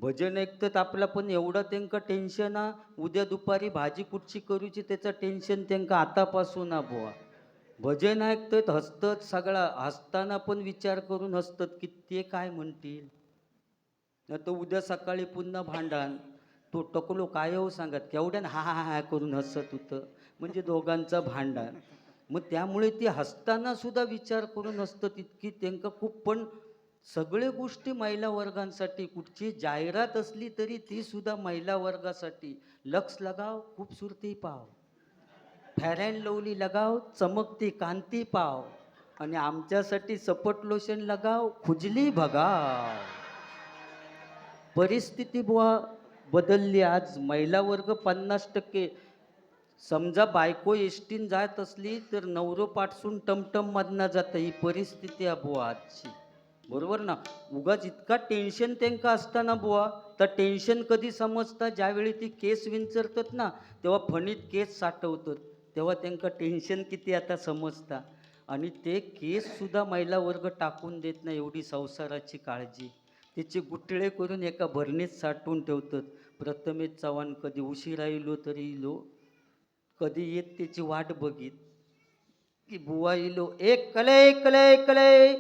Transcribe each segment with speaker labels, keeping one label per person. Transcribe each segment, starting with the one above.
Speaker 1: भजन ऐकतात आपला पण एवढं त्यांका टेन्शन हा. उद्या दुपारी भाजी कुठची करूची त्याचं टेन्शन त्यांका आतापासून हा बुवा. भजन ऐकतात हसतात सगळा हसताना पण विचार करून हसतात की ते काय म्हणतील. नाही तर उद्या सकाळी पुन्हा भांडण. तो टकलो काय हो सांगत केवढ्या हा हा हा करून हसत होतं. म्हणजे दोघांचं भांडण. मग त्यामुळे ती हसताना सुद्धा विचार करून हसतात इतकी त्यांका खूप. पण सगळे गोष्टी महिला वर्गांसाठी कुठची जाहिरात असली तरी ती सुद्धा महिला वर्गासाठी. लक्स लगाव खूबसूरती पाव, फेअर अँड लवली लगाव चमकती कांती पाव, आणि आमच्यासाठी सपट लोशन लगाव खुजली भगाव. परिस्थिती बुवा बदलली. आज महिला वर्ग 50%. समजा बायको एसटीन जात असली तर नवरो पाठसून टमटम मधनं जातं. ही परिस्थिती आहे बुवा आजची. बरोबर ना. उगाच इतका टेन्शन त्यांका असताना बुवा. तर टेन्शन कधी समजता ज्यावेळी ती केस विंचरतात ना तेव्हा फणीत केस साठवतात. तेव्हा त्यांका टेन्शन किती आता समजता. आणि ते केस सुद्धा महिला वर्ग टाकून देत नाही एवढी संसाराची काळजी. तिचे गुठळे करून एका भरणीत साठवून ठेवतात. प्रथमेश चव्हाण कधी उशिरा येलो तरी इलो, कधी येत त्याची वाट बघित की बुवा इलो. एक कले कले कले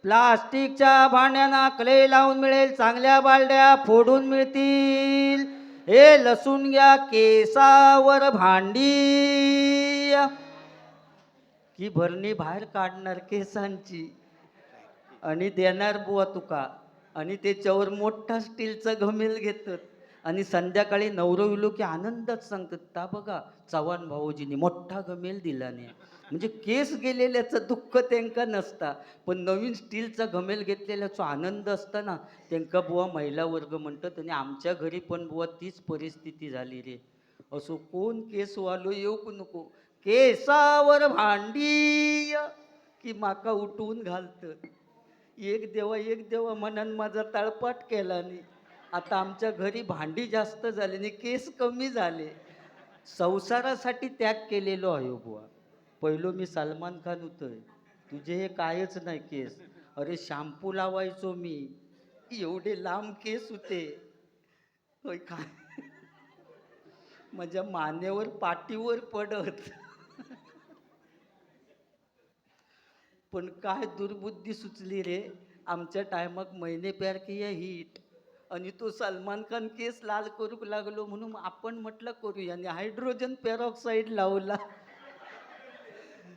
Speaker 1: प्लास्टिकच्या भांड्यांना कले लावून मिळेल, चांगल्या बालड्या फोडून मिळतील. हे लसूण घ्या केसावर भांडी, की भरणी बाहेर काढणार केसांची आणि देणार बुवा तुका. आणि त्याच्यावर मोठा स्टीलचा घमेल घेतात. आणि संध्याकाळी नवरो विलो की आनंदात सांगतात ता बघा चव्हाण भाऊजींनी मोठा घमेल दिला नाही. म्हणजे केस गेलेल्याचं दुःख त्यांका नसता, पण नवीन स्टीलचा घमेल घेतलेल्याचा आनंद असताना त्यांका बुवा महिला वर्ग म्हणतात. आणि आमच्या घरी पण बुवा तीच परिस्थिती झाली रे. असो कोण केस वालो येऊ नको, केसावर भांडी की माका उठवून घालतं. एक देवा म्हणून माझा तळपाट केला नाही. आता आमच्या घरी भांडी जास्त झाली आणि केस कमी झाले. संसारासाठी त्याग केलेलो आहे बुवा. पहिलो मी सलमान खान होतोय. तुझे हे कायच नाही केस. अरे शॅम्पू लावायचो मी, एवढे लांब केस होते. होय काय माझ्या मानेवर पाठीवर पडत. पण काय दुर्बुद्धी सुचली रे. आमच्या टायमात मैंने प्यार किया हिट, आणि तो सलमान खान केस लाल करू लागलो म्हणून आपण म्हटलं करूया आणि हायड्रोजन पेरॉक्साईड लावला.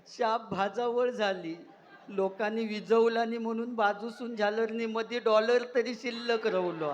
Speaker 1: शाप भाजावळ झाली. लोकांनी विजवला नाही म्हणून बाजूसून झालरनी मध्ये डॉलर तरी शिल्लक रवलो.